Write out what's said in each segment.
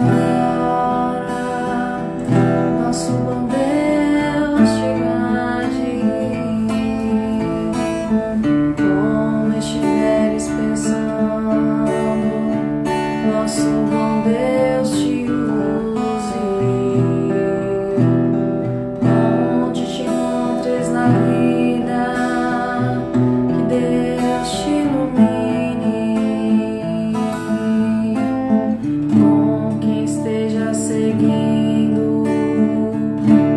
hora, nosso bom Deus te guarde. Como estiveres pensando, nosso bom Deus te use. Onde te encontres na vida, que Deus te ilumine. Com quem esteja seguindo,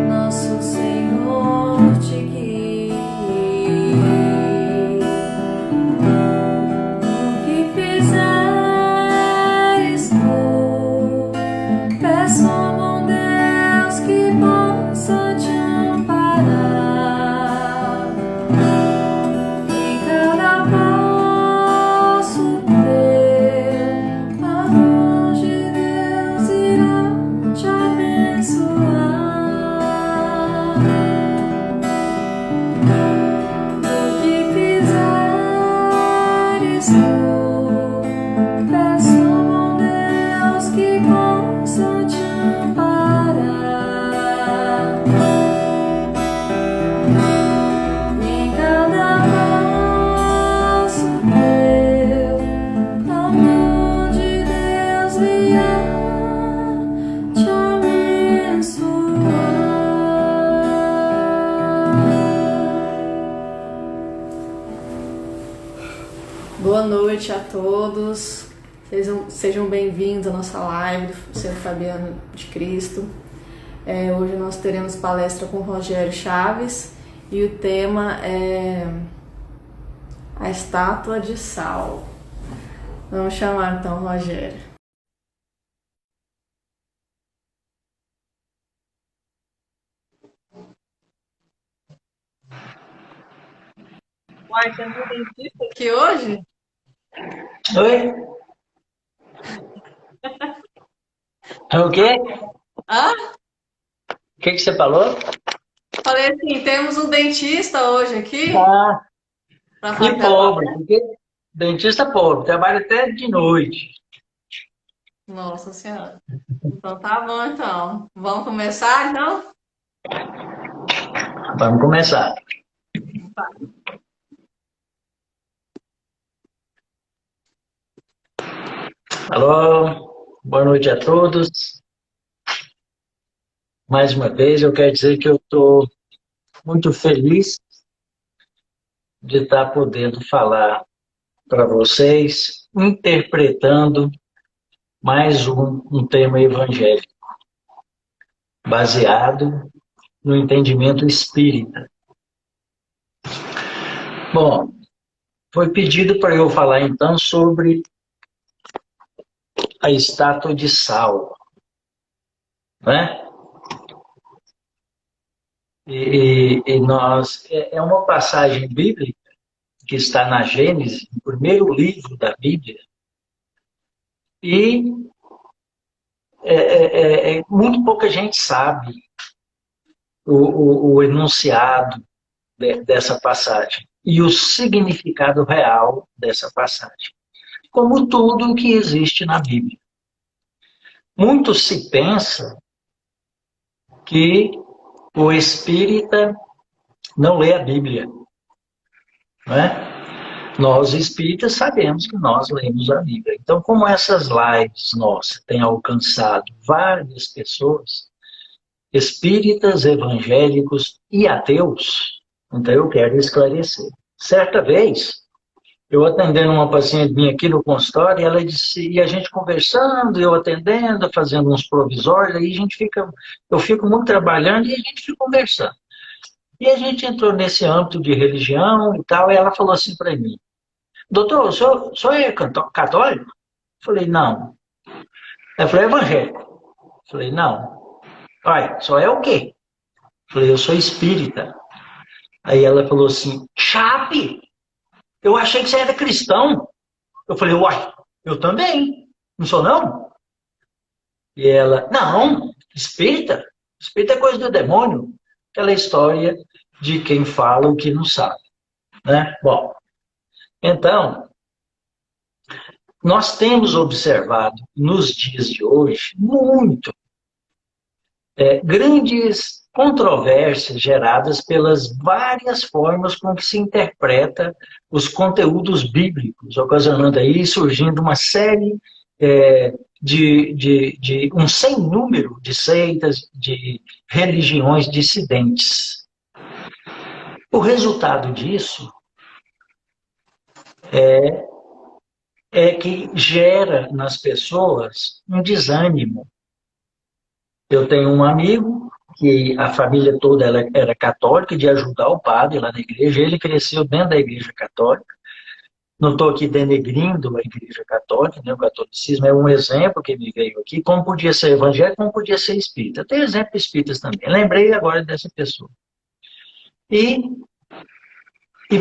nosso Senhor te guie. O que fizeres tu, peço ao bom Deus que possa te amparar. Em cada passo teu, a mão de Deus irá te abençoar. O que fizeres tu, peço ao bom Deus que possa te amparar. Em cada passo teu, a mão de Deus irá te abençoar. Boa noite a todos. Sejam bem-vindos à nossa live do Centro Fabiano de Cristo. Hoje nós teremos palestra com o Rogério Chaves e o tema é a estátua de sal. Vamos chamar então o Rogério. Uai, você não tem dentista? Que hoje? Oi? É o quê? Ah, O que você falou? falei assim, temos um dentista hoje aqui Ah, para e fazer a pobre, palestra. porque dentista pobre, trabalha até de noite. Nossa Senhora. Então tá bom então. Vamos começar então? Vamos começar. Alô, boa noite a todos. Mais uma vez, eu quero dizer que eu estou muito feliz de estar podendo falar para vocês, interpretando mais um tema evangélico, baseado no entendimento espírita. Bom, foi pedido para eu falar então sobre a estátua de sal, né? É uma passagem bíblica que está na Gênesis, no primeiro livro da Bíblia, e muito pouca gente sabe o enunciado dessa passagem e o significado real dessa passagem, como tudo que existe na Bíblia. Muito se pensa que o espírita não lê a Bíblia, não é? Nós espíritas sabemos que nós lemos a Bíblia. Então, como essas lives nossas têm alcançado várias pessoas, espíritas, evangélicos e ateus, então eu quero esclarecer. Certa vez, eu atendendo uma paciente minha aqui no consultório, e ela disse, e a gente conversando, eu atendendo, fazendo uns provisórios, aí eu fico muito trabalhando e a gente fica conversando. E a gente entrou nesse âmbito de religião e tal, e ela falou assim para mim, doutor, o senhor é católico? Eu falei, não. Ela falou, é evangélico? Eu falei, não. Pai, só é o quê? Eu falei, eu sou espírita. Aí ela falou assim, Chape, eu achei que você era cristão. Eu falei, uai, eu também. Não sou não? E ela, não, espírita? Espírita é coisa do demônio. Aquela história de quem fala o que não sabe, né? Bom, então, nós temos observado nos dias de hoje muito grandes controvérsias geradas pelas várias formas com que se interpreta os conteúdos bíblicos, ocasionando aí surgindo uma série de um sem número de seitas, de religiões dissidentes. O resultado disso é que gera nas pessoas um desânimo. Eu tenho um amigo que a família toda ela era católica, de ajudar o padre lá na igreja. Ele cresceu dentro da igreja católica. Não estou aqui denegrindo a igreja católica, né? O catolicismo é um exemplo que me veio aqui, como podia ser evangélico, como podia ser espírita. Tem exemplos espíritas também. Lembrei agora dessa pessoa. E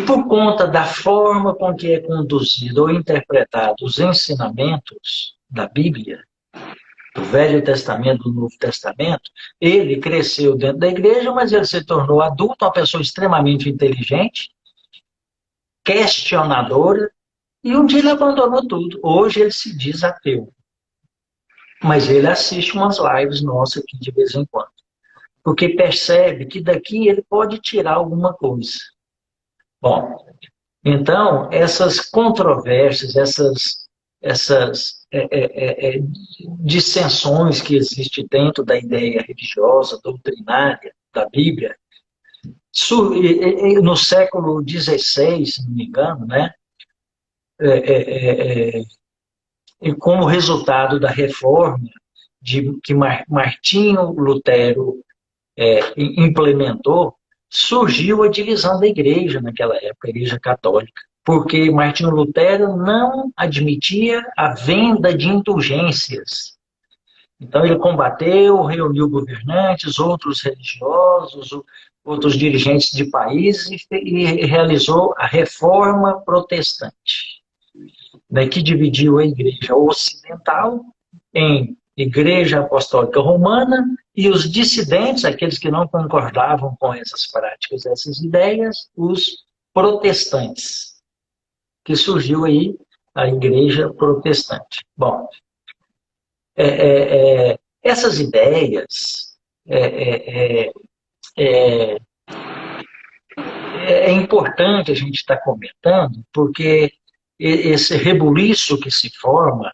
por conta da forma com que é conduzido ou interpretado os ensinamentos da Bíblia, do Velho Testamento, do Novo Testamento, ele cresceu dentro da igreja, mas ele se tornou adulto, uma pessoa extremamente inteligente, questionadora, e um dia ele abandonou tudo. Hoje ele se diz ateu. Mas ele assiste umas lives nossas aqui de vez em quando. Porque percebe que daqui ele pode tirar alguma coisa. Bom, então, essas controvérsias, essas dissensões que existem dentro da ideia religiosa, doutrinária da Bíblia, no século XVI, se não me engano, né, como resultado da reforma que Martinho Lutero implementou, surgiu a divisão da igreja naquela época, a igreja católica, porque Martinho Lutero não admitia a venda de indulgências. Então ele combateu, reuniu governantes, outros religiosos, outros dirigentes de países e realizou a reforma protestante, né, que dividiu a igreja ocidental em Igreja Apostólica Romana e os dissidentes, aqueles que não concordavam com essas práticas, essas ideias, os protestantes, que surgiu aí a Igreja Protestante. Bom, essas ideias é importante a gente estar comentando, porque esse rebuliço que se forma,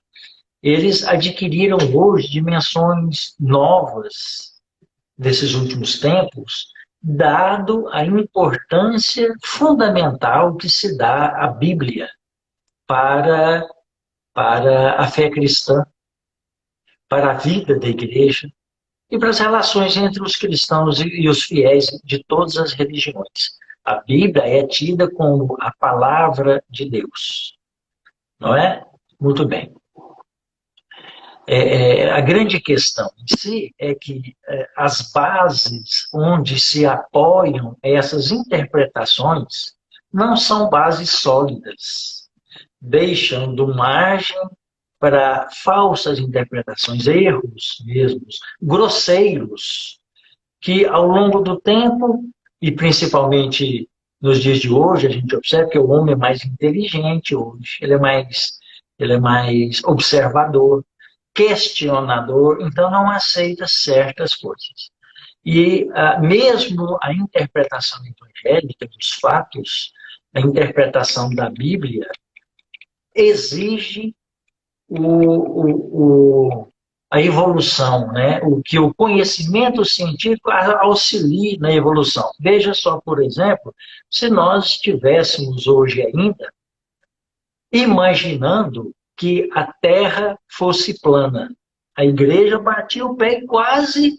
eles adquiriram hoje dimensões novas desses últimos tempos, dado a importância fundamental que se dá à Bíblia para a fé cristã, para a vida da igreja e para as relações entre os cristãos e os fiéis de todas as religiões. A Bíblia é tida como a palavra de Deus, não é? Muito bem. A grande questão em si é que as bases onde se apoiam essas interpretações não são bases sólidas, deixando margem para falsas interpretações, erros mesmos, grosseiros, que ao longo do tempo, e principalmente nos dias de hoje, a gente observa que o homem é mais inteligente hoje, ele é mais observador, questionador, então não aceita certas coisas. E mesmo a interpretação evangélica dos fatos, a interpretação da Bíblia, exige a evolução, né? Que o conhecimento científico auxilie na evolução. Veja só, por exemplo, se nós estivéssemos hoje ainda imaginando que a Terra fosse plana. A igreja batia o pé e quase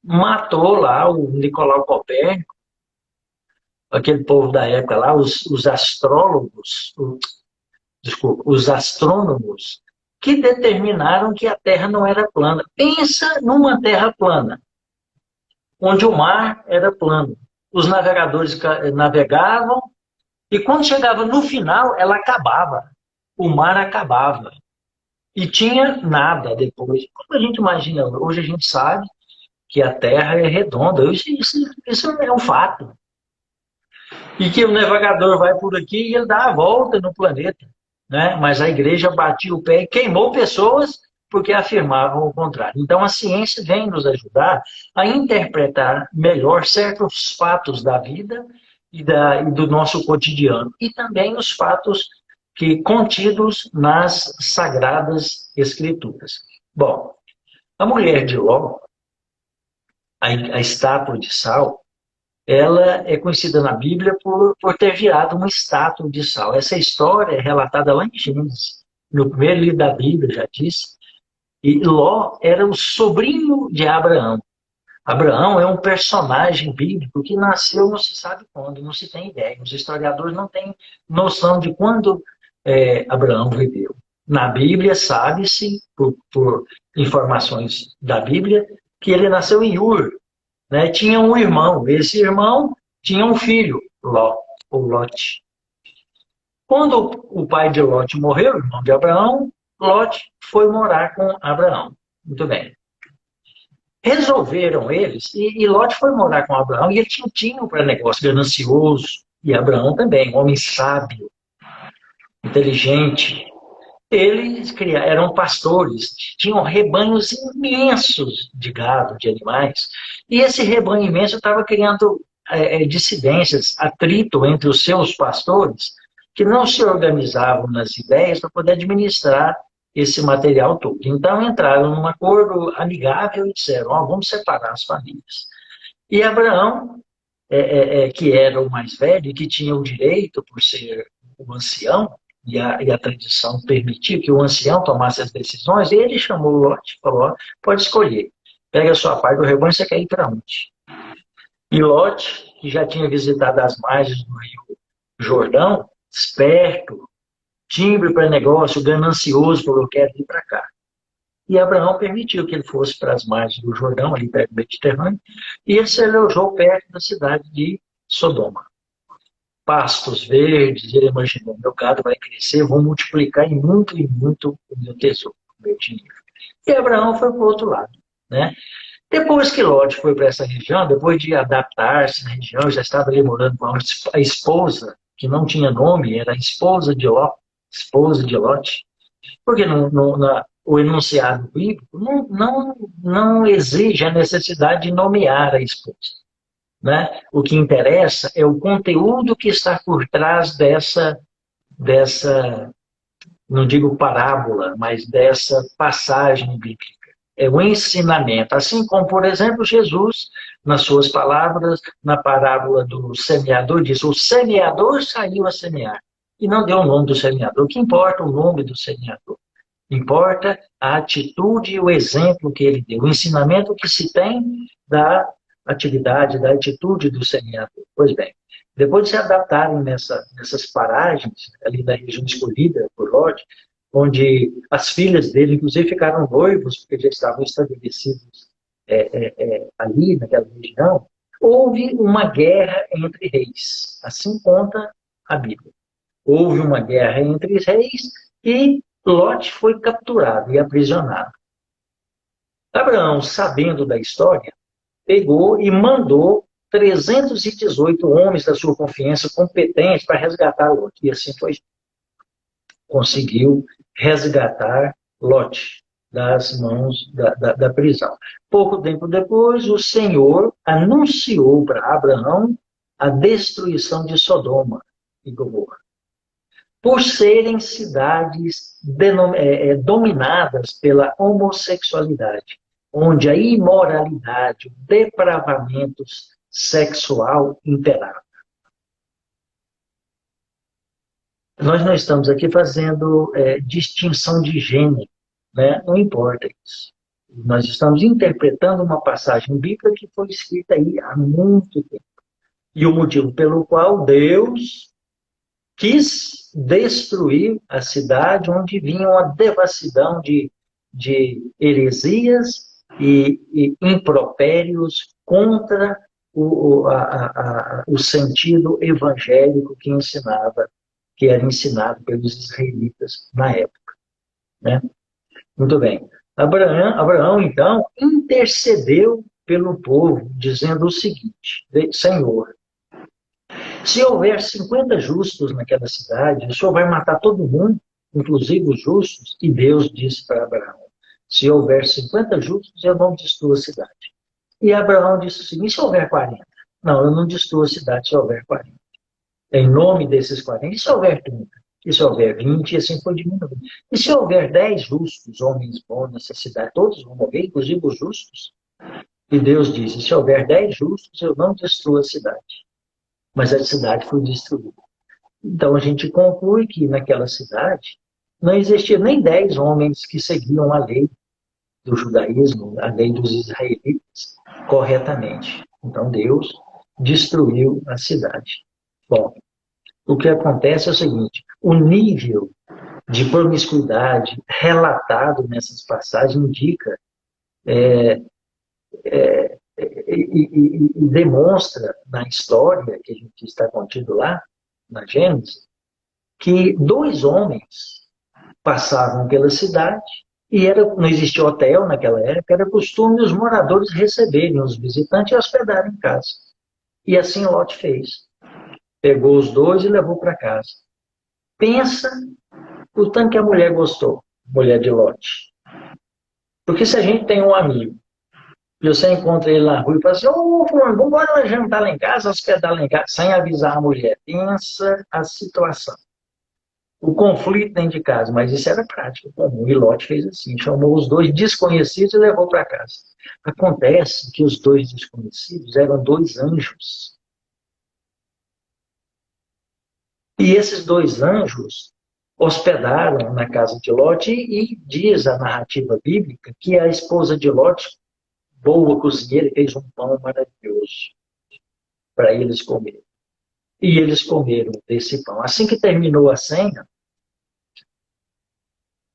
matou lá o Nicolau Copérnico, aquele povo da época lá, os astrólogos, os astrônomos, que determinaram que a Terra não era plana. Pensa numa Terra plana, onde o mar era plano. Os navegadores navegavam e quando chegava no final, ela acabava. O mar acabava. E tinha nada depois. Como a gente imagina, hoje a gente sabe que a Terra é redonda. Isso é um fato. E que o navegador vai por aqui e ele dá a volta no planeta. né? Mas a igreja batia o pé e queimou pessoas porque afirmavam o contrário. Então, a ciência vem nos ajudar a interpretar melhor certos fatos da vida e do nosso cotidiano, e também os fatos contidos nas Sagradas Escrituras. Bom, a mulher de Ló, a estátua de sal, ela é conhecida na Bíblia por ter virado uma estátua de sal. Essa história é relatada lá em Gênesis, no primeiro livro da Bíblia, já disse. E Ló era o sobrinho de Abraão. Abraão é um personagem bíblico que nasceu não se sabe quando, não se tem ideia. Os historiadores não têm noção de quando Abraão viveu. Na Bíblia, sabe-se, por informações da Bíblia, que ele nasceu em Ur, né? Tinha um irmão. Esse irmão tinha um filho, Ló, ou Lote. Quando o pai de Lote morreu, o irmão de Abraão, Lote foi morar com Abraão. Muito bem. Resolveram eles, e Lote foi morar com Abraão, e ele tinha um negócio ganancioso, e Abraão também, um homem sábio, inteligente. Eles eram pastores, tinham rebanhos imensos de gado, de animais, e esse rebanho imenso estava criando dissidências, atrito entre os seus pastores, que não se organizavam nas ideias para poder administrar esse material todo. Então entraram num acordo amigável e disseram, vamos separar as famílias. E Abraão, que era o mais velho e que tinha o direito, por ser o ancião, e a tradição permitia que o ancião tomasse as decisões, ele chamou Lote e falou, pode escolher, pega a sua parte do rebanho, você quer ir para onde? E Lote, que já tinha visitado as margens do rio Jordão, esperto, timbre para negócio, ganancioso, falou, eu quero ir para cá. E Abraão permitiu que ele fosse para as margens do Jordão, ali perto do Mediterrâneo, e ele se alojou perto da cidade de Sodoma. Pastos verdes, ele imaginou, meu gado vai crescer, vou multiplicar em muito e muito o meu tesouro, o meu dinheiro. E Abraão foi para o outro lado, né? Depois que Lot foi para essa região, depois de adaptar-se na região, já estava ali morando com a esposa, que não tinha nome, era a esposa de Lot, porque o enunciado bíblico não exige a necessidade de nomear a esposa. Né? O que interessa é o conteúdo que está por trás dessa, não digo parábola, mas dessa passagem bíblica. É o ensinamento. Assim como, por exemplo, Jesus, nas suas palavras, na parábola do semeador, diz, o semeador saiu a semear. E não deu o nome do semeador. O que importa é o nome do semeador. Importa a atitude e o exemplo que ele deu. O ensinamento que se tem da atividade, da atitude do semeador. Pois bem, depois de se adaptarem nessas paragens, ali da região escolhida por Lot, onde as filhas dele, inclusive, ficaram noivos, porque já estavam estabelecidos ali, naquela região, houve uma guerra entre reis. Assim conta a Bíblia. Houve uma guerra entre os reis e Lot foi capturado e aprisionado. Abraão, sabendo da história, pegou e mandou 318 homens da sua confiança competentes para resgatar Lot. E assim foi. Conseguiu resgatar Lot das mãos da prisão. Pouco tempo depois, o Senhor anunciou para Abraão a destruição de Sodoma e Gomorra, por serem cidades dominadas pela homossexualidade, onde a imoralidade, o depravamento sexual imperava. Nós não estamos aqui fazendo distinção de gênero, né? Não importa isso. Nós estamos interpretando uma passagem bíblica que foi escrita aí há muito tempo. E o motivo pelo qual Deus quis destruir a cidade onde vinha uma devassidão de heresias e impropérios contra o sentido evangélico que era ensinado pelos israelitas na época. Né? Muito bem. Abraão, então, intercedeu pelo povo, dizendo o seguinte, Senhor, se houver 50 justos naquela cidade, o Senhor vai matar todo mundo? inclusive os justos, e Deus disse para Abraão, se houver 50 justos, eu não destruo a cidade. E Abraão disse o seguinte, se houver 40? Não, eu não destruo a cidade se houver 40. Em nome desses 40, e se houver 30? E se houver 20, e assim foi diminuindo. E se houver 10 justos, homens bons nessa cidade, todos vão morrer, inclusive os justos. E Deus disse, se houver 10 justos, eu não destruo a cidade. Mas a cidade foi destruída. Então a gente conclui que naquela cidade não existia nem 10 homens que seguiam a lei do judaísmo, a lei dos israelitas, corretamente. Então Deus destruiu a cidade. Bom, o que acontece é o seguinte, o nível de promiscuidade relatado nessas passagens indica e demonstra na história que a gente está contido lá, na Gênesis, que 2 homens passavam pela cidade e não existia hotel naquela época, era costume os moradores receberem os visitantes e hospedarem em casa. E assim Lot fez. Pegou os 2 e levou para casa. Pensa o tanto que a mulher gostou, mulher de Lot. Porque se a gente tem um amigo e você encontra ele na rua e fala assim, vamos embora jantar lá em casa, hospedar lá em casa, sem avisar a mulher. Pensa a situação. O conflito dentro de casa, mas isso era prática comum. E Lot fez assim, chamou os 2 desconhecidos e levou para casa. Acontece que os 2 desconhecidos eram 2 anjos. E esses 2 anjos hospedaram na casa de Lot e diz a narrativa bíblica que a esposa de Lot, boa cozinheira, fez um pão maravilhoso para eles comerem. E eles comeram desse pão. Assim que terminou a cena,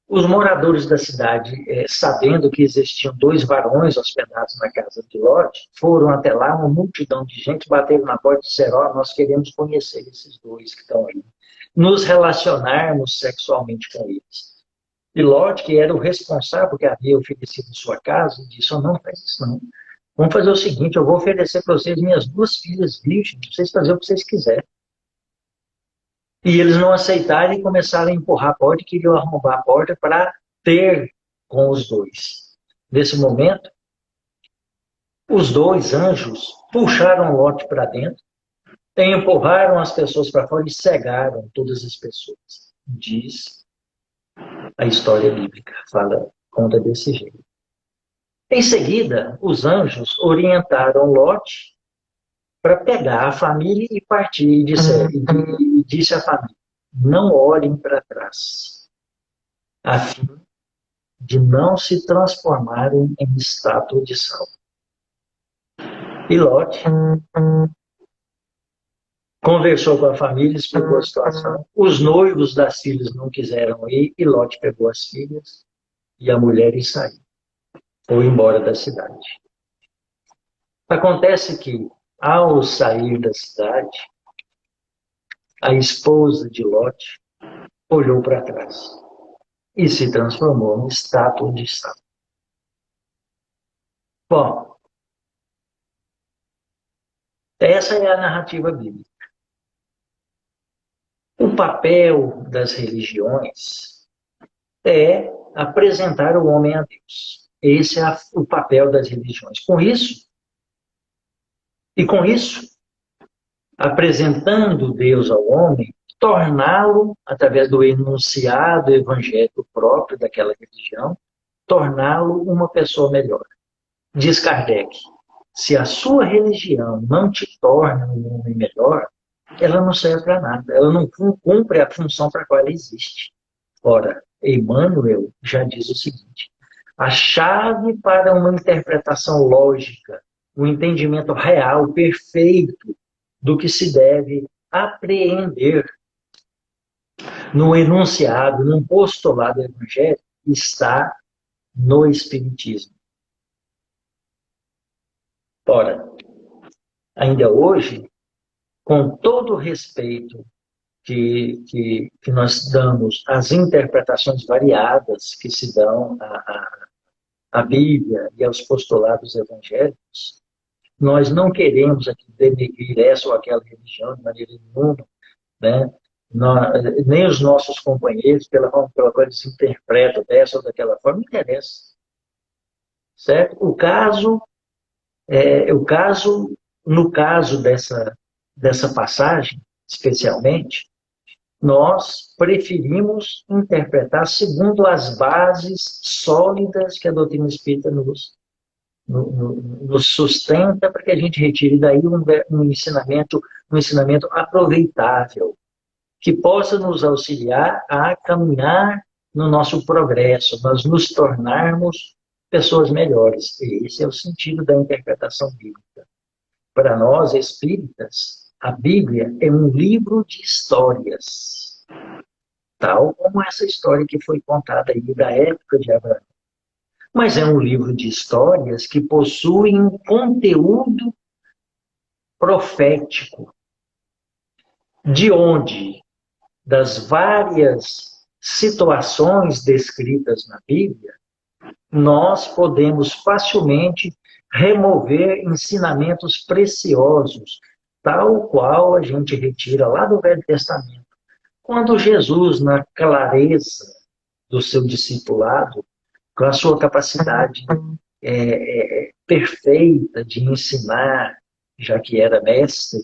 os moradores da cidade, sabendo que existiam 2 varões hospedados na casa de Lot, foram até lá, uma multidão de gente, bateram na porta e disseram, nós queremos conhecer esses 2 que estão aí, nos relacionarmos sexualmente com eles. E Lot, que era o responsável que havia oferecido sua casa, disse, não faz isso não. Vamos fazer o seguinte, eu vou oferecer para vocês minhas 2 filhas virgens, para vocês fazerem o que vocês quiserem. E eles não aceitaram e começaram a empurrar a porta e queriam arrombar a porta para ter com os 2. Nesse momento, os 2 anjos puxaram Lot para dentro, empurraram as pessoas para fora e cegaram todas as pessoas. Diz a história bíblica, conta desse jeito. Em seguida, os anjos orientaram Lot para pegar a família e partir, e disse à família, não olhem para trás, a fim de não se transformarem em estátua de sal. E Lot conversou com a família, explicou a situação. Os noivos das filhas não quiseram ir, e Lot pegou as filhas e a mulher e saiu. Foi embora da cidade. Acontece que, ao sair da cidade, a esposa de Lot olhou para trás e se transformou em estátua de sal. Bom, essa é a narrativa bíblica. O papel das religiões é apresentar o homem a Deus. Esse é o papel das religiões. Com isso, apresentando Deus ao homem, torná-lo, através do enunciado evangélico próprio daquela religião, torná-lo uma pessoa melhor. Diz Kardec, se a sua religião não te torna um homem melhor, ela não serve para nada, ela não cumpre a função para a qual ela existe. Ora, Emmanuel já diz o seguinte, a chave para uma interpretação lógica, um entendimento real, perfeito, do que se deve apreender no enunciado, num postulado evangélico, está no Espiritismo. Ora, ainda hoje, com todo o respeito que nós damos às interpretações variadas que se dão à Bíblia e aos postulados evangélicos, nós não queremos aqui denegrir essa ou aquela religião de maneira nenhuma, né? Nem os nossos companheiros, pela forma pela qual eles interpretam dessa ou daquela forma, não interessa. Certo? No caso dessa passagem, especialmente, nós preferimos interpretar segundo as bases sólidas que a doutrina espírita nos sustenta, para que a gente retire daí um ensinamento aproveitável, que possa nos auxiliar a caminhar no nosso progresso, nós nos tornarmos pessoas melhores. E esse é o sentido da interpretação bíblica. Para nós, espíritas, a Bíblia é um livro de histórias, tal como essa história que foi contada aí da época de Abraão. Mas é um livro de histórias que possui um conteúdo profético, de onde, das várias situações descritas na Bíblia, nós podemos facilmente remover ensinamentos preciosos, tal qual a gente retira lá do Velho Testamento. Quando Jesus, na clareza do seu discipulado, com a sua capacidade perfeita de ensinar, já que era mestre,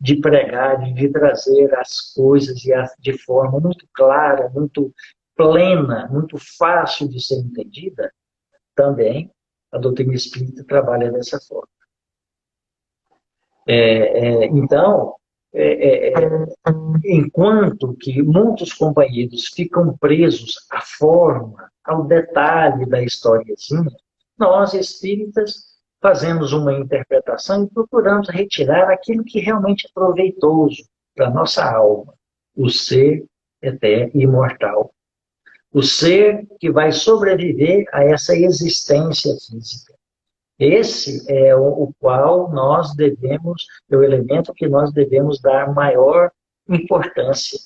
de pregar, de trazer as coisas de forma muito clara, muito plena, muito fácil de ser entendida, também a doutrina espírita trabalha dessa forma. Então, enquanto que muitos companheiros ficam presos à forma, ao detalhe da historiazinha, nós, espíritas, fazemos uma interpretação e procuramos retirar aquilo que realmente é proveitoso para a nossa alma, o ser eterno e imortal. O ser que vai sobreviver a essa existência física. Esse é o qual nós devemos, é o elemento que nós devemos dar maior importância,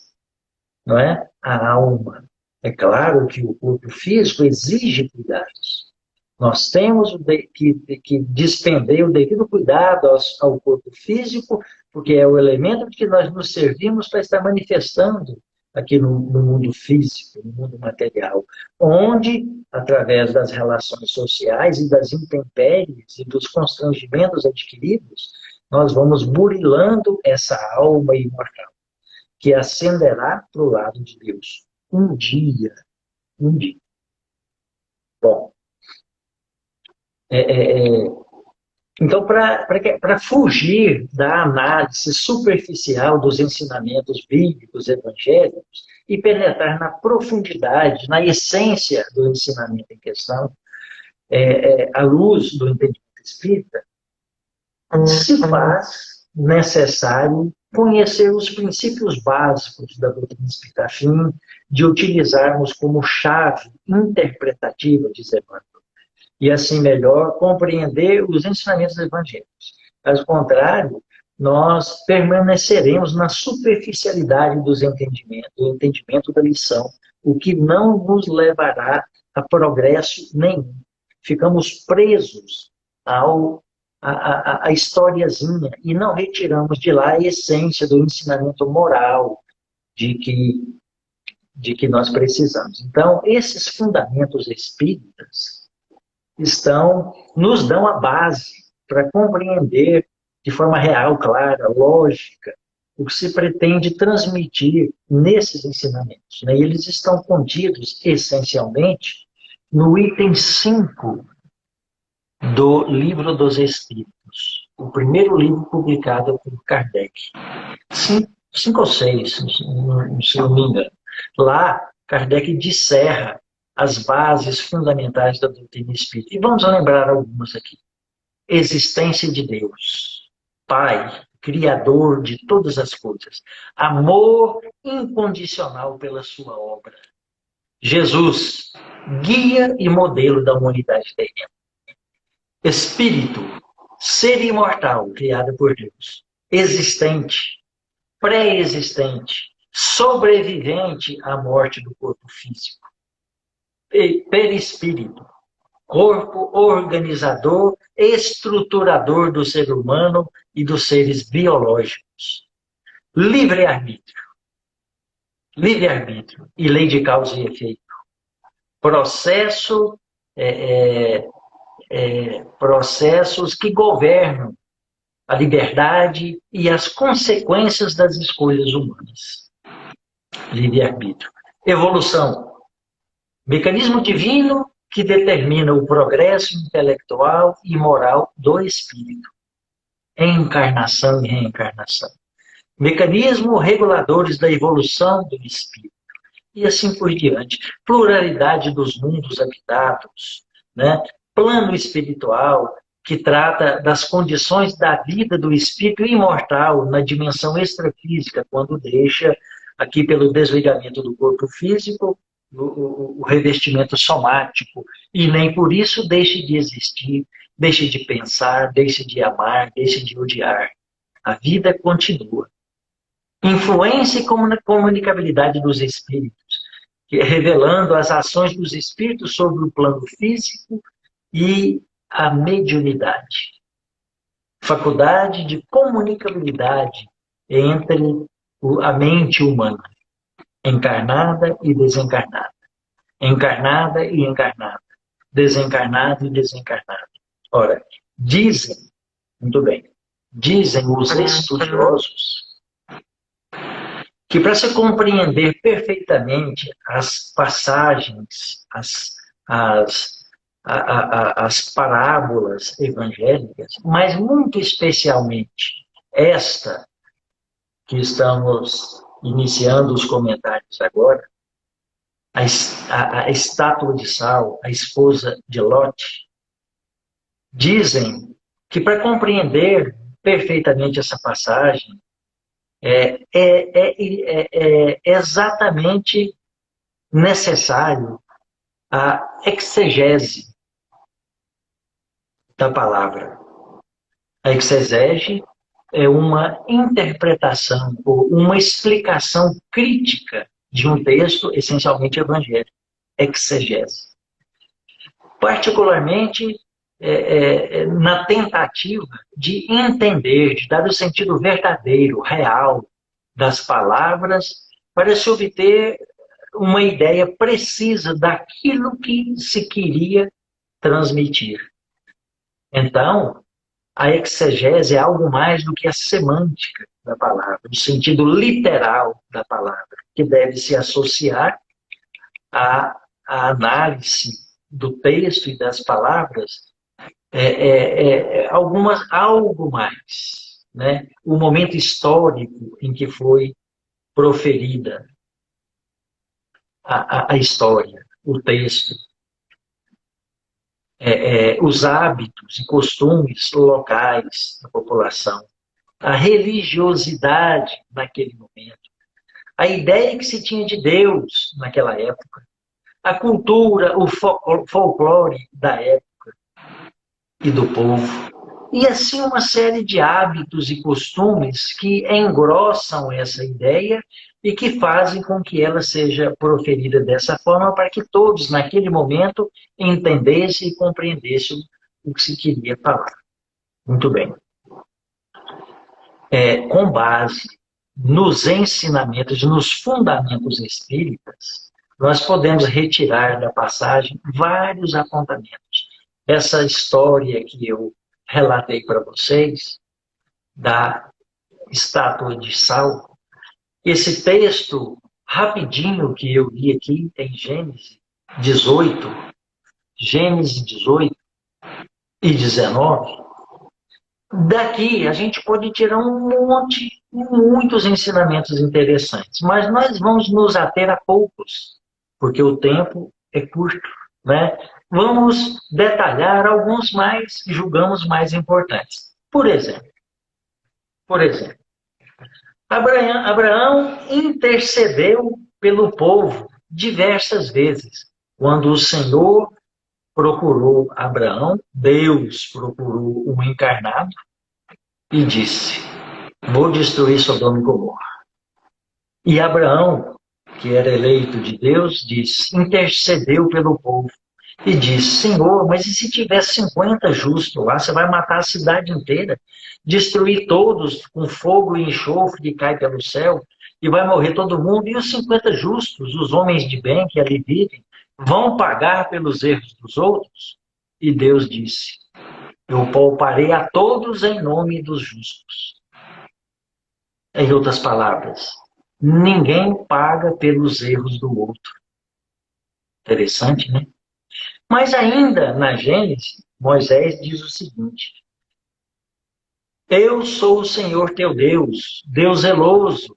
não é? A alma. É claro que o corpo físico exige cuidados. Nós temos que despender o devido cuidado ao corpo físico, porque é o elemento de que nós nos servimos para estar manifestando aqui no mundo físico, no mundo material, onde, através das relações sociais e das intempéries e dos constrangimentos adquiridos, nós vamos burilando essa alma imortal, que ascenderá para o lado de Deus. Um dia. Bom, então, para fugir da análise superficial dos ensinamentos bíblicos, evangélicos, e penetrar na profundidade, na essência do ensinamento em questão, à luz do entendimento espírita, se faz necessário conhecer os princípios básicos da doutrina espírita, a fim de utilizarmos como chave interpretativa, diz Emmanuel, e assim melhor compreender os ensinamentos evangélicos. Caso contrário, nós permaneceremos na superficialidade do entendimento da lição, o que não nos levará a progresso nenhum. Ficamos presos à historiazinha e não retiramos de lá a essência do ensinamento moral de que nós precisamos. Então, esses fundamentos espíritas nos dão a base para compreender de forma real, clara, lógica, o que se pretende transmitir nesses ensinamentos. E eles estão contidos, essencialmente, no item 5 do Livro dos Espíritos, o primeiro livro publicado por Kardec. 5 ou 6, se não me engano. Lá, Kardec disserra as bases fundamentais da doutrina espírita. E vamos lembrar algumas aqui. Existência de Deus, Pai, Criador de todas as coisas. Amor incondicional pela sua obra. Jesus, guia e modelo da humanidade terrena. Espírito, ser imortal, criado por Deus. Existente, pré-existente, sobrevivente à morte do corpo físico. Perispírito, corpo organizador, estruturador do ser humano e dos seres biológicos. Livre-arbítrio, livre-arbítrio e lei de causa e efeito. Processo, processos que governam a liberdade e as consequências das escolhas humanas. Livre-arbítrio. Evolução. Mecanismo divino que determina o progresso intelectual e moral do espírito. Encarnação e reencarnação. Mecanismos reguladores da evolução do espírito. E assim por diante. Pluralidade dos mundos habitados, né? Plano espiritual, que trata das condições da vida do espírito imortal na dimensão extrafísica, quando deixa, aqui pelo desligamento do corpo físico, o revestimento somático, e nem por isso deixe de existir, deixe de pensar, deixe de amar, deixe de odiar. A vida continua. Influência e comunicabilidade dos espíritos, revelando as ações dos espíritos sobre o plano físico e a mediunidade. Faculdade de comunicabilidade entre a mente humana, encarnada e desencarnada, encarnada e encarnada, desencarnada e desencarnada. Ora, dizem, muito bem, dizem os estudiosos que para se compreender perfeitamente as passagens, as parábolas evangélicas, mas muito especialmente esta que estamos iniciando os comentários agora, a estátua de sal, a esposa de Lote, dizem que para compreender perfeitamente essa passagem, é exatamente necessário a exegese da palavra. A exegese é uma interpretação ou uma explicação crítica de um texto essencialmente evangélico. Exegese. Particularmente na tentativa de entender, de dar o sentido verdadeiro, real das palavras, para se obter uma ideia precisa daquilo que se queria transmitir. Então, a exegese é algo mais do que a semântica da palavra, o sentido literal da palavra, que deve se associar à análise do texto e das palavras, algo mais, né? O momento histórico em que foi proferida a história, o texto, os hábitos e costumes locais da população, a religiosidade naquele momento, a ideia que se tinha de Deus naquela época, a cultura, o folclore da época e do povo, e assim uma série de hábitos e costumes que engrossam essa ideia e que fazem com que ela seja proferida dessa forma para que todos, naquele momento, entendessem e compreendessem o que se queria falar. Muito bem. Com base nos ensinamentos, nos fundamentos espíritas, nós podemos retirar da passagem vários apontamentos. Essa história que eu relatei para vocês, da estátua de sal, esse texto rapidinho que eu li aqui em Gênesis 18 e 19, daqui a gente pode tirar muitos ensinamentos interessantes, mas nós vamos nos ater a poucos, porque o tempo é curto, né? Vamos detalhar alguns mais que julgamos mais importantes. Por exemplo, Abraão intercedeu pelo povo diversas vezes. Quando o Senhor procurou Abraão, Deus procurou um encarnado e disse: vou destruir Sodoma e Gomorra. E Abraão, que era eleito de Deus, intercedeu pelo povo e disse: Senhor, mas e se tiver 50 justos lá, você vai matar a cidade inteira, destruir todos com fogo e enxofre que cai pelo céu, e vai morrer todo mundo, e os 50 justos, os homens de bem que ali vivem, vão pagar pelos erros dos outros? E Deus disse: eu pouparei a todos em nome dos justos. Em outras palavras, ninguém paga pelos erros do outro. Interessante, né? Mas ainda na Gênesis, Moisés diz o seguinte: eu sou o Senhor teu Deus, Deus zeloso,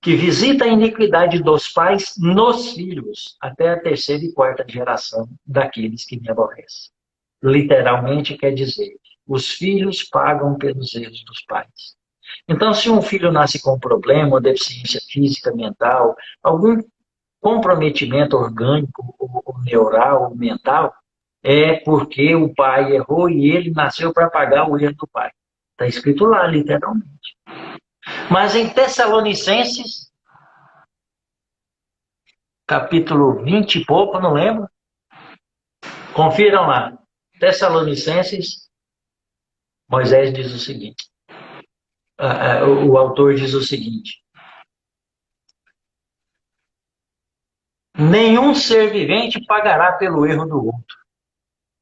que visita a iniquidade dos pais nos filhos, até a terceira e quarta geração daqueles que me aborrecem. Literalmente quer dizer, os filhos pagam pelos erros dos pais. Então, se um filho nasce com um problema, uma deficiência física, mental, algum comprometimento orgânico, ou neural, ou mental, é porque o pai errou e ele nasceu para pagar o erro do pai. Está escrito lá, literalmente. Mas em Tessalonicenses, capítulo 20 e pouco, não lembro. Confiram lá. Tessalonicenses, Moisés diz o seguinte. O autor diz o seguinte: nenhum ser vivente pagará pelo erro do outro.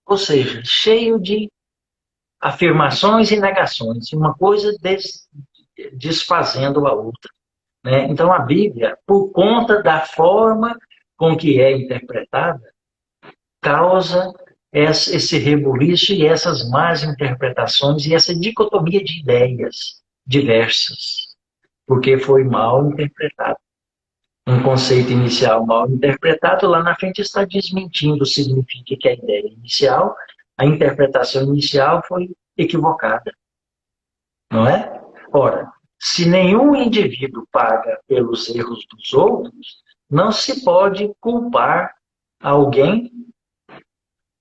Ou seja, cheio de afirmações e negações, uma coisa desfazendo a outra. Né? Então a Bíblia, por conta da forma com que é interpretada, causa esse rebuliço e essas más interpretações e essa dicotomia de ideias diversas, porque foi mal interpretado. Um conceito inicial mal interpretado, lá na frente está desmentindo, significa que a ideia inicial, a interpretação inicial foi equivocada. Não é? Ora, se nenhum indivíduo paga pelos erros dos outros, não se pode culpar alguém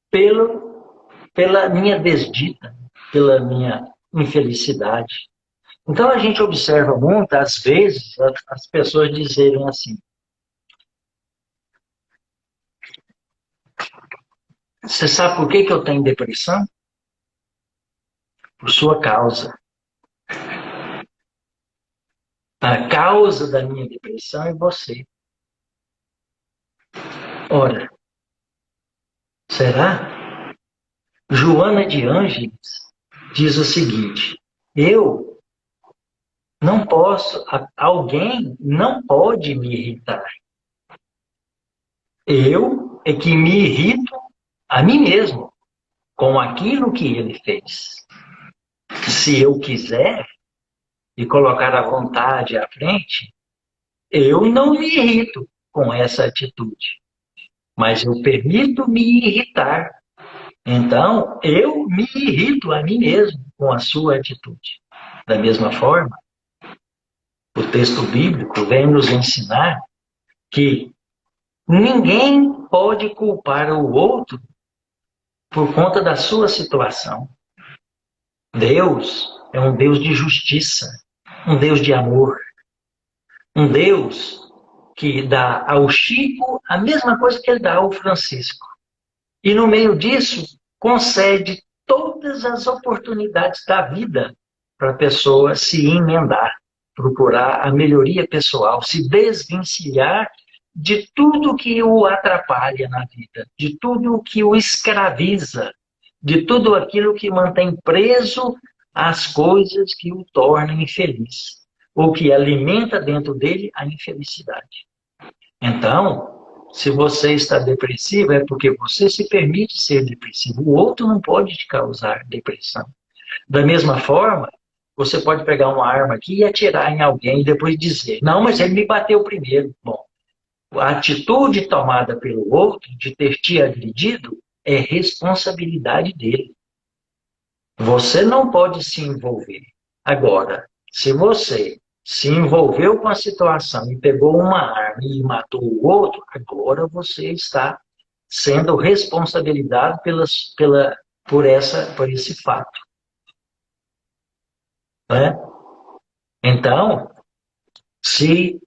pela minha desdita, pela minha infelicidade. Então a gente observa muito, às vezes, as pessoas dizerem assim: você sabe por que eu tenho depressão? Por sua causa. A causa da minha depressão é você. Ora, será? Joana de Ângeles diz o seguinte: eu não posso, alguém não pode me irritar. Eu é que me irrito a mim mesmo com aquilo que ele fez. Se eu quiser e colocar a vontade à frente, eu não me irrito com essa atitude, mas eu permito me irritar. Então, eu me irrito a mim mesmo com a sua atitude. Da mesma forma, o texto bíblico vem nos ensinar que ninguém pode culpar o outro por conta da sua situação. Deus é um Deus de justiça, um Deus de amor, um Deus que dá ao Chico a mesma coisa que ele dá ao Francisco. E no meio disso, concede todas as oportunidades da vida para a pessoa se emendar, procurar a melhoria pessoal, se desvencilhar de tudo que o atrapalha na vida, de tudo que o escraviza, de tudo aquilo que mantém preso às coisas que o tornam infeliz, ou que alimenta dentro dele a infelicidade. Então, se você está depressivo, é porque você se permite ser depressivo. O outro não pode te causar depressão. Da mesma forma, você pode pegar uma arma aqui e atirar em alguém e depois dizer: não, mas ele me bateu primeiro. Bom, a atitude tomada pelo outro de ter te agredido é responsabilidade dele. Você não pode se envolver. Agora, se você se envolveu com a situação e pegou uma arma e matou o outro, agora você está sendo responsabilizado por esse fato. Né? Então, se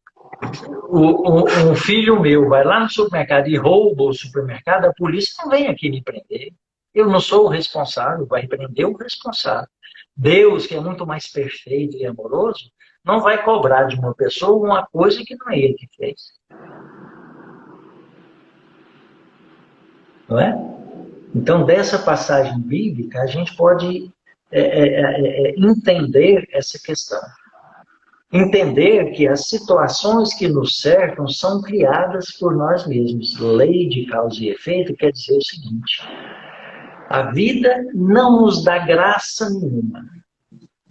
um filho meu vai lá no supermercado e rouba o supermercado, a polícia não vem aqui me prender. Eu não sou o responsável, vai prender o responsável. Deus, que é muito mais perfeito e amoroso, não vai cobrar de uma pessoa uma coisa que não é ele que fez. Não é? Então, dessa passagem bíblica, a gente pode entender essa questão. Entender que as situações que nos cercam são criadas por nós mesmos. Lei de causa e efeito quer dizer o seguinte: a vida não nos dá graça nenhuma.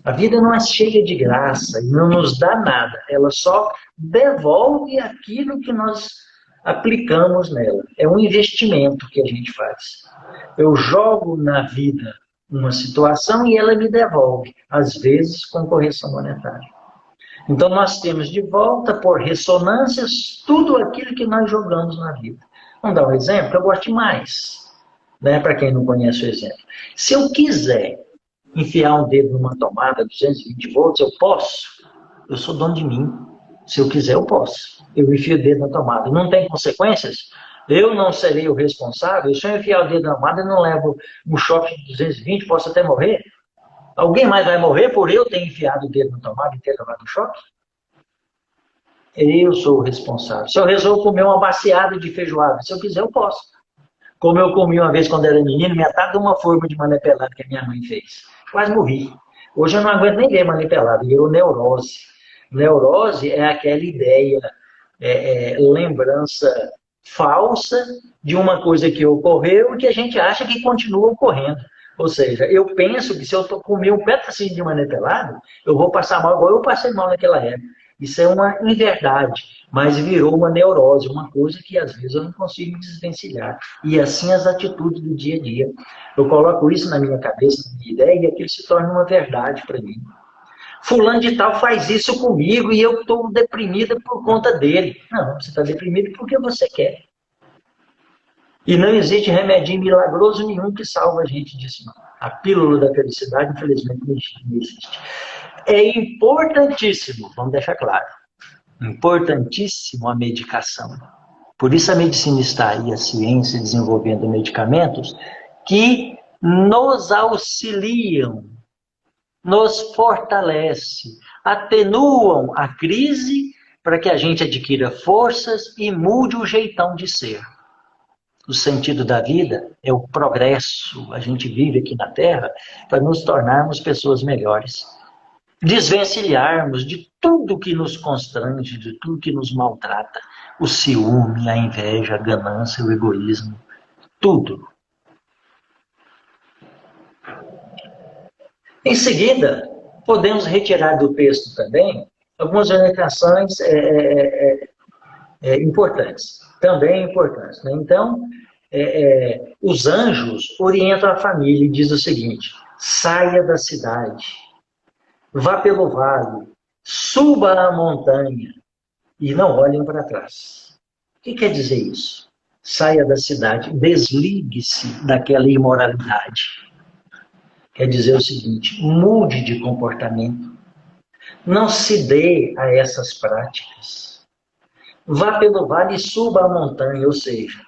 A vida não é cheia de graça e não nos dá nada. Ela só devolve aquilo que nós aplicamos nela. É um investimento que a gente faz. Eu jogo na vida uma situação e ela me devolve, às vezes com correção monetária. Então, nós temos de volta, por ressonâncias, tudo aquilo que nós jogamos na vida. Vamos dar um exemplo que eu gosto demais, né? Para quem não conhece o exemplo. Se eu quiser enfiar um dedo numa tomada 220 volts, eu posso. Eu sou dono de mim. Se eu quiser, eu posso. Eu enfio o dedo na tomada. Não tem consequências? Eu não serei o responsável? Se eu enfiar o dedo na tomada, eu não levo um choque de 220, posso até morrer? Alguém mais vai morrer por eu ter enfiado o dedo na tomada e ter levado o choque? Eu sou o responsável. Se eu resolvo comer uma baciada de feijoada, se eu quiser, eu posso. Como eu comi uma vez quando era menino, metade de uma forma de mané pelado que a minha mãe fez. Quase morri. Hoje eu não aguento nem ver mané pelado, virou neurose. Neurose é aquela ideia, lembrança falsa de uma coisa que ocorreu e que a gente acha que continua ocorrendo. Ou seja, eu penso que se eu comer um pedacinho de mané pelado, eu vou passar mal igual eu passei mal naquela época. Isso é uma inverdade, mas virou uma neurose, uma coisa que às vezes eu não consigo me desvencilhar. E assim as atitudes do dia a dia. Eu coloco isso na minha cabeça, na minha ideia, e aquilo se torna uma verdade para mim. Fulano de tal faz isso comigo e eu estou deprimida por conta dele. Não, você está deprimido porque você quer. E não existe remedinho milagroso nenhum que salva a gente disso, não. A pílula da felicidade, infelizmente, não existe. É importantíssimo, vamos deixar claro, importantíssimo a medicação. Por isso a medicina está aí, a ciência desenvolvendo medicamentos que nos auxiliam, nos fortalecem, atenuam a crise para que a gente adquira forças e mude o jeitão de ser. O sentido da vida é o progresso. A gente vive aqui na Terra para nos tornarmos pessoas melhores. Desvencilharmos de tudo que nos constrange, de tudo que nos maltrata. O ciúme, a inveja, a ganância, o egoísmo. Tudo. Em seguida, podemos retirar do texto também algumas orientações importantes. Também importantes. Né? Então, os anjos orientam a família e diz o seguinte: saia da cidade, vá pelo vale, suba a montanha e não olhem para trás. O que quer dizer isso? Saia da cidade, desligue-se daquela imoralidade. Quer dizer o seguinte: mude de comportamento. Não se dê a essas práticas. Vá pelo vale e suba a montanha, ou seja,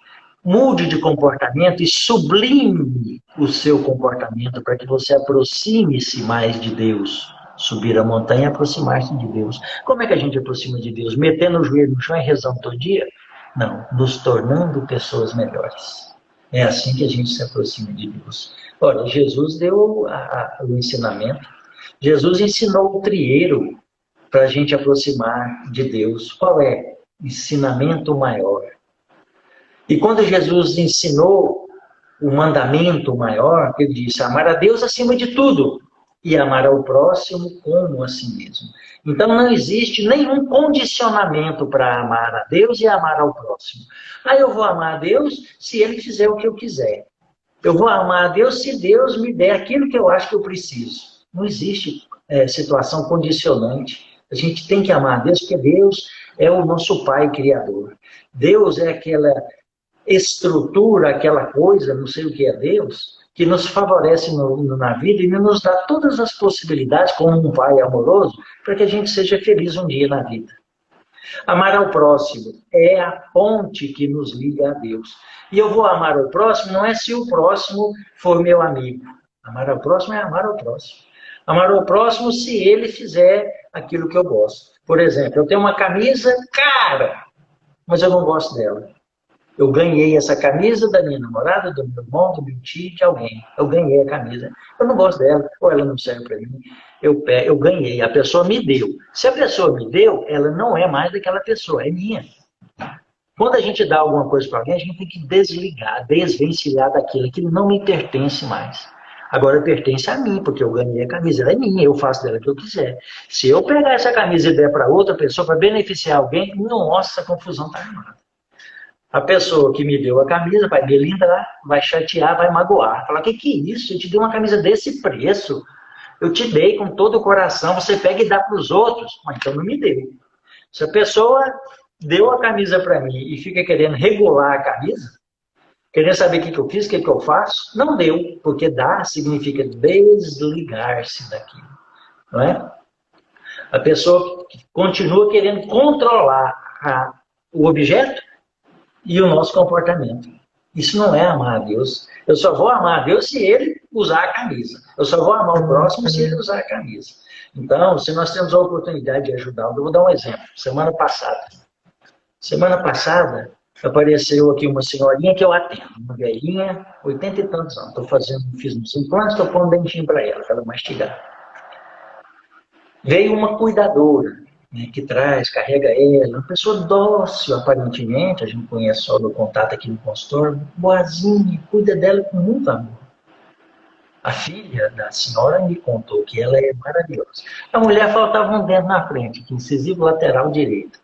mude de comportamento e sublime o seu comportamento para que você aproxime-se mais de Deus. Subir a montanha e aproximar-se de Deus. Como é que a gente aproxima de Deus? Metendo o joelho no chão e rezando todo dia? Não, nos tornando pessoas melhores. É assim que a gente se aproxima de Deus. Olha, Jesus deu o ensinamento. Jesus ensinou o trieiro para a gente aproximar de Deus. Qual é? Ensinamento maior. E quando Jesus ensinou o mandamento maior, ele disse: amar a Deus acima de tudo e amar ao próximo como a si mesmo. Então não existe nenhum condicionamento para amar a Deus e amar ao próximo. Eu vou amar a Deus se ele fizer o que eu quiser. Eu vou amar a Deus se Deus me der aquilo que eu acho que eu preciso. Não existe situação condicionante. A gente tem que amar a Deus porque Deus é o nosso Pai Criador. Deus é aquela estrutura, aquela coisa, não sei o que é Deus, que nos favorece na vida e nos dá todas as possibilidades, como um Pai amoroso, para que a gente seja feliz um dia na vida. Amar ao próximo é a ponte que nos liga a Deus. E eu vou amar ao próximo não é se o próximo for meu amigo. Amar ao próximo é amar ao próximo. Amar ao próximo se ele fizer aquilo que eu gosto. Por exemplo, eu tenho uma camisa cara, mas eu não gosto dela. Eu ganhei essa camisa da minha namorada, do meu irmão, do meu tio, de alguém. Eu ganhei a camisa. Eu não gosto dela, ou ela não serve para mim. Eu ganhei, a pessoa me deu. Se a pessoa me deu, ela não é mais daquela pessoa, é minha. Quando a gente dá alguma coisa para alguém, a gente tem que desligar, desvencilhar daquilo. Aquilo não me pertence mais. Agora pertence a mim, porque eu ganhei a camisa. Ela é minha, eu faço dela o que eu quiser. Se eu pegar essa camisa e der para outra pessoa, para beneficiar alguém, nossa, a confusão está armada. A pessoa que me deu a camisa vai delindrar, vai chatear, vai magoar. Falar, que é isso? Eu te dei uma camisa desse preço. Eu te dei com todo o coração, você pega e dá para os outros. Mas então não me deu. Se a pessoa deu a camisa para mim e fica querendo regular a camisa, querendo saber o que eu fiz, o que eu faço, não deu, porque dar significa desligar-se daquilo, não é? A pessoa continua querendo controlar o objeto e o nosso comportamento. Isso não é amar a Deus. Eu só vou amar a Deus se ele usar a camisa. Eu só vou amar o próximo se ele usar a camisa. Então, se nós temos a oportunidade de ajudá-lo, eu vou dar um exemplo. Semana passada, apareceu aqui uma senhorinha que eu atendo, uma velhinha, 80 e tantos anos. Fiz uns implantes, estou pondo um dentinho para ela mastigar. Veio uma cuidadora, né, que carrega ela, uma pessoa dócil, aparentemente, a gente conhece só do contato aqui no consultório, boazinha, cuida dela com muito amor. A filha da senhora me contou que ela é maravilhosa. A mulher faltava um dente na frente, incisivo lateral direito.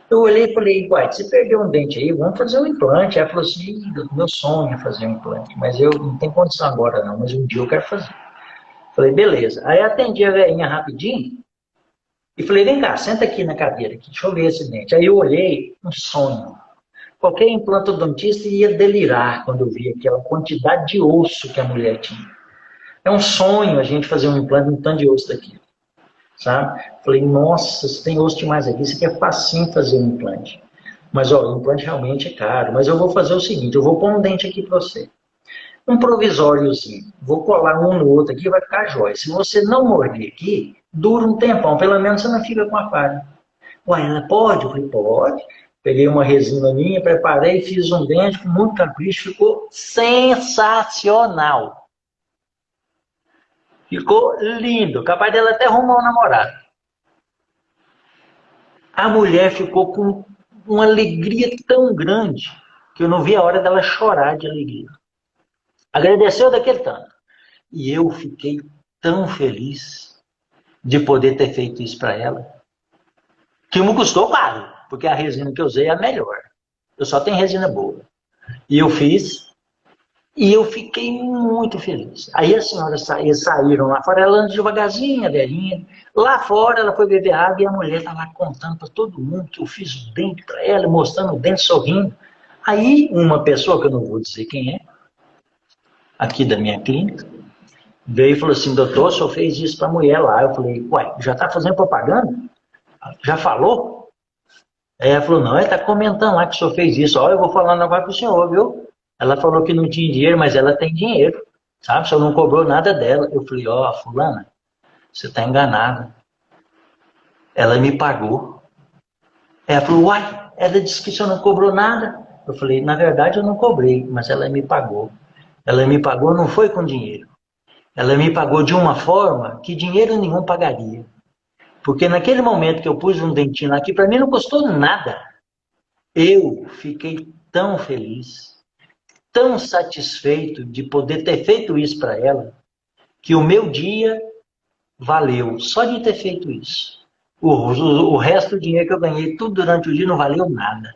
Eu olhei e falei, uai, você perdeu um dente aí, vamos fazer um implante. Ela falou assim, meu sonho é fazer um implante, mas eu não tenho condição agora não, mas um dia eu quero fazer. Falei, beleza. Aí atendi a velhinha rapidinho e falei, vem cá, senta aqui na cadeira, aqui, deixa eu ver esse dente. Aí eu olhei, um sonho. Qualquer implantodontista ia delirar quando eu vi aquela quantidade de osso que a mulher tinha. É um sonho a gente fazer um implante, um tanto de osso daqui. Sabe? Falei, nossa, se tem osso demais aqui, isso aqui é facinho fazer um implante. Mas, ó, o implante realmente é caro. Mas eu vou fazer o seguinte, eu vou pôr um dente aqui para você. Um provisóriozinho. Vou colar um no outro aqui, vai ficar jóia. Se você não morder aqui, dura um tempão. Pelo menos você não fica com a falha. Ué, ela pode? Eu falei, pode. Peguei uma resina minha, preparei, fiz um dente com muito capricho. Ficou sensacional. Ficou lindo. Capaz dela até arrumar um namorado. A mulher ficou com uma alegria tão grande que eu não vi a hora dela chorar de alegria. Agradeceu daquele tanto. E eu fiquei tão feliz de poder ter feito isso para ela, que me custou caro, porque a resina que eu usei é a melhor. Eu só tenho resina boa. E eu fiz, e eu fiquei muito feliz. Aí as senhoras saíram lá fora, ela anda devagarzinho, a velhinha. Lá fora ela foi beber água e a mulher tá lá contando para todo mundo que eu fiz o dente para ela, mostrando o dente, sorrindo. Aí uma pessoa, que eu não vou dizer quem é, aqui da minha clínica, veio e falou assim, doutor, o senhor fez isso para a mulher lá. Eu falei, uai, já está fazendo propaganda? Já falou? Aí ela falou, não, ele está comentando lá que o senhor fez isso. Ó, eu vou falando agora para o senhor, viu? Ela falou que não tinha dinheiro, mas ela tem dinheiro, sabe? O senhor não cobrou nada dela. Eu falei, ó, fulana, você está enganada. Ela me pagou. Ela falou, uai, ela disse que o senhor não cobrou nada. Eu falei, na verdade eu não cobrei, mas ela me pagou. Ela me pagou não foi com dinheiro. Ela me pagou de uma forma que dinheiro nenhum pagaria. Porque naquele momento que eu pus um dentinho aqui, para mim não custou nada. Eu fiquei tão feliz, tão satisfeito de poder ter feito isso para ela, que o meu dia valeu só de ter feito isso. O resto do dinheiro que eu ganhei tudo durante o dia não valeu nada.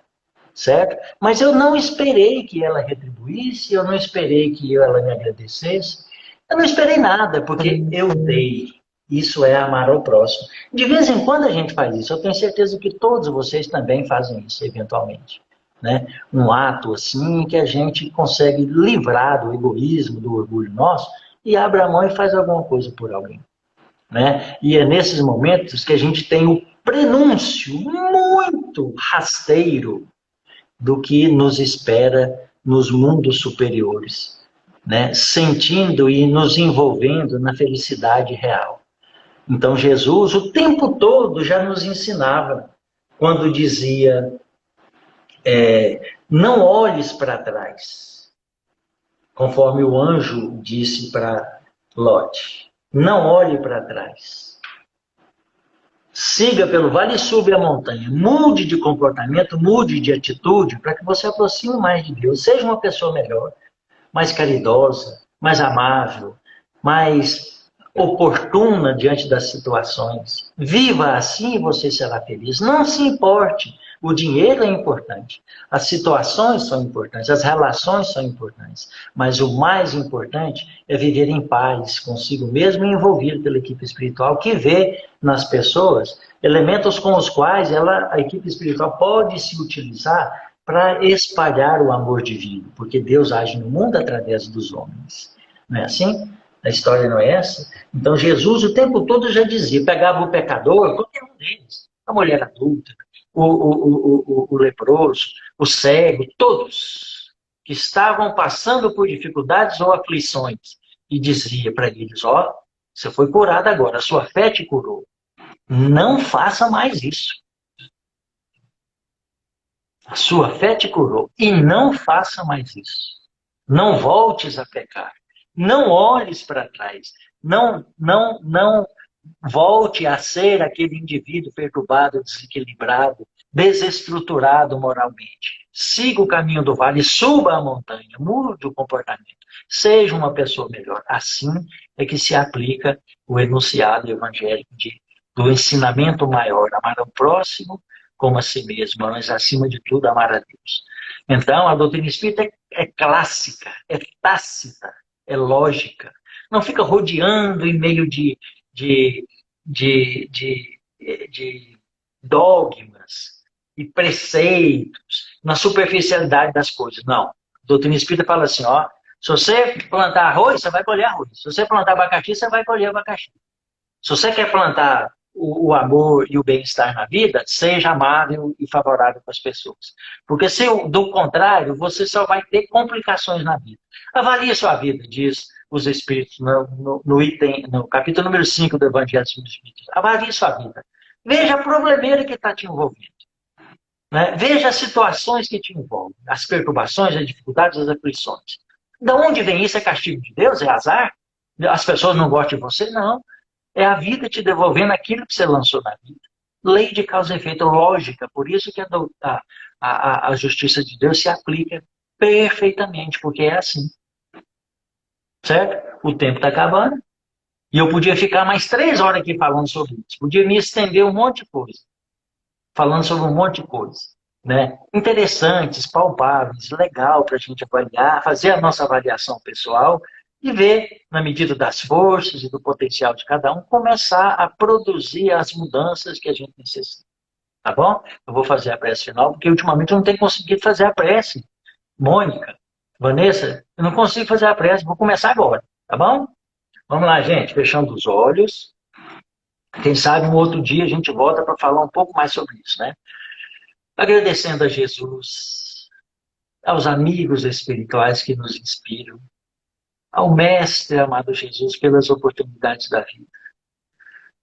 Certo? Mas eu não esperei que ela retribuísse, eu não esperei que ela me agradecesse, eu não esperei nada, porque eu dei. Isso é amar ao próximo. De vez em quando a gente faz isso, eu tenho certeza que todos vocês também fazem isso, eventualmente. Né? Um ato assim que a gente consegue livrar do egoísmo, do orgulho nosso, e abre a mão e faz alguma coisa por alguém. Né? E é nesses momentos que a gente tem o prenúncio muito rasteiro do que nos espera nos mundos superiores, né? Sentindo e nos envolvendo na felicidade real. Então Jesus o tempo todo já nos ensinava, quando dizia, não olhes para trás, conforme o anjo disse para Lot. Não olhe para trás. Siga pelo vale e suba a montanha. Mude de comportamento, mude de atitude, para que você aproxime mais de Deus. Seja uma pessoa melhor, mais caridosa, mais amável, mais oportuna diante das situações. Viva assim e você será feliz. Não se importe. O dinheiro é importante, as situações são importantes, as relações são importantes, mas o mais importante é viver em paz consigo mesmo e envolvido pela equipe espiritual que vê nas pessoas elementos com os quais a equipe espiritual pode se utilizar para espalhar o amor divino, porque Deus age no mundo através dos homens. Não é assim? A história não é essa? Então Jesus o tempo todo já dizia, pegava o pecador, qualquer um deles, a mulher adulta, o leproso, o cego, todos que estavam passando por dificuldades ou aflições, e dizia para eles, você foi curado agora, a sua fé te curou. Não faça mais isso. A sua fé te curou. E não faça mais isso. Não voltes a pecar. Não olhes para trás. Não volte a ser aquele indivíduo perturbado, desequilibrado, desestruturado moralmente. Siga o caminho do vale, suba a montanha, mude o comportamento. Seja uma pessoa melhor. Assim é que se aplica o enunciado evangélico do ensinamento maior, amar ao próximo como a si mesmo, mas acima de tudo amar a Deus. Então, a doutrina espírita é clássica, é tácita, é lógica. Não fica rodeando em meio de, de, de, de dogmas e preceitos, na superficialidade das coisas. Não. A doutrina espírita fala assim, se você plantar arroz, você vai colher arroz. Se você plantar abacaxi, você vai colher abacaxi. Se você quer plantar o amor e o bem-estar na vida, seja amável e favorável com as pessoas. Porque se do contrário, você só vai ter complicações na vida. Avalie sua vida, diz os Espíritos no capítulo número 5 do Evangelho dos Espíritos. Avalie sua vida. Veja a problemeira que está te envolvendo. Né? Veja as situações que te envolvem, as perturbações, as dificuldades, as aflições. De onde vem isso? É castigo de Deus? É azar? As pessoas não gostam de você? Não. É a vida te devolvendo aquilo que você lançou na vida. Lei de causa e efeito, lógica. Por isso que a justiça de Deus se aplica perfeitamente, porque é assim. Certo? O tempo está acabando. E eu podia ficar mais 3 horas aqui falando sobre isso. Podia me estender um monte de coisa. Falando sobre um monte de coisa. Né? Interessantes, palpáveis, legal para a gente avaliar, fazer a nossa avaliação pessoal e ver, na medida das forças e do potencial de cada um, começar a produzir as mudanças que a gente necessita. Tá bom? Eu vou fazer a prece final, porque ultimamente eu não tenho conseguido fazer a prece. Mônica, Vanessa, eu não consigo fazer a prece, vou começar agora. Tá bom? Vamos lá, gente, fechando os olhos. Quem sabe um outro dia a gente volta para falar um pouco mais sobre isso, né? Agradecendo a Jesus, aos amigos espirituais que nos inspiram, ao Mestre amado Jesus pelas oportunidades da vida,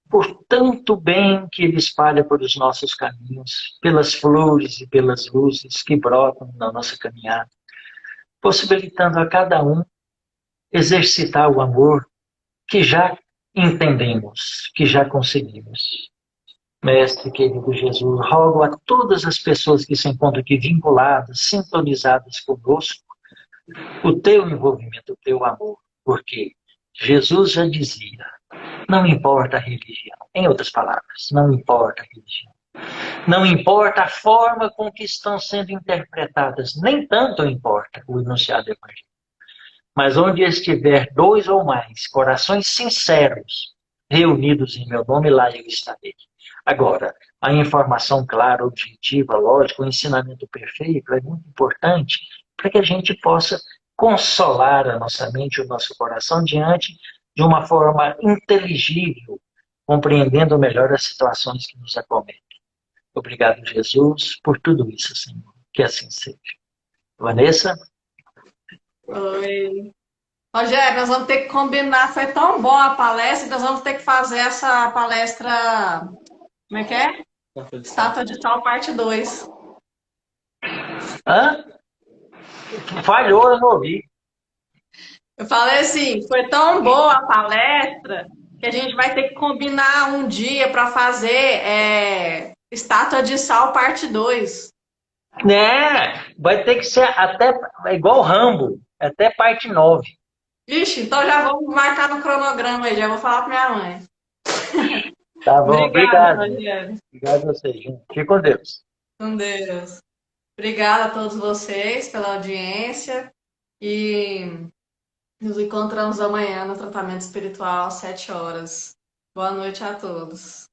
por tanto bem que Ele espalha por os nossos caminhos, pelas flores e pelas luzes que brotam na nossa caminhada, possibilitando a cada um exercitar o amor que já entendemos, que já conseguimos. Mestre querido Jesus, rogo a todas as pessoas que se encontram aqui vinculadas, sintonizadas conosco, o teu envolvimento, o teu amor, porque Jesus já dizia, não importa a religião, em outras palavras, não importa a religião, não importa a forma com que estão sendo interpretadas, nem tanto importa o enunciado evangélico, mas onde estiver 2 ou mais corações sinceros reunidos em meu nome, lá eu estarei. Agora, a informação clara, objetiva, lógica, o ensinamento perfeito é muito importante para que a gente possa consolar a nossa mente e o nosso coração diante de uma forma inteligível, compreendendo melhor as situações que nos acometem. Obrigado, Jesus, por tudo isso, Senhor. Que assim seja. Vanessa? Oi. Rogério, nós vamos ter que combinar. Foi tão bom a palestra que nós vamos ter que fazer essa palestra. Como é que é? Estátua de Sal, parte 2. Hã? Falhou, eu não ouvi. Eu falei assim, foi tão boa a palestra que a gente vai ter que combinar um dia para fazer Estátua de Sal, parte 2. Né? Vai ter que ser até igual Rambo, até parte 9. Ixi, então já vamos marcar no cronograma aí, já vou falar para minha mãe. Tá bom, Obrigada, obrigado. Rogério. Obrigado a vocês. Fique com Deus. Com Deus. Obrigada a todos vocês pela audiência e nos encontramos amanhã no tratamento espiritual às 7 horas. Boa noite a todos.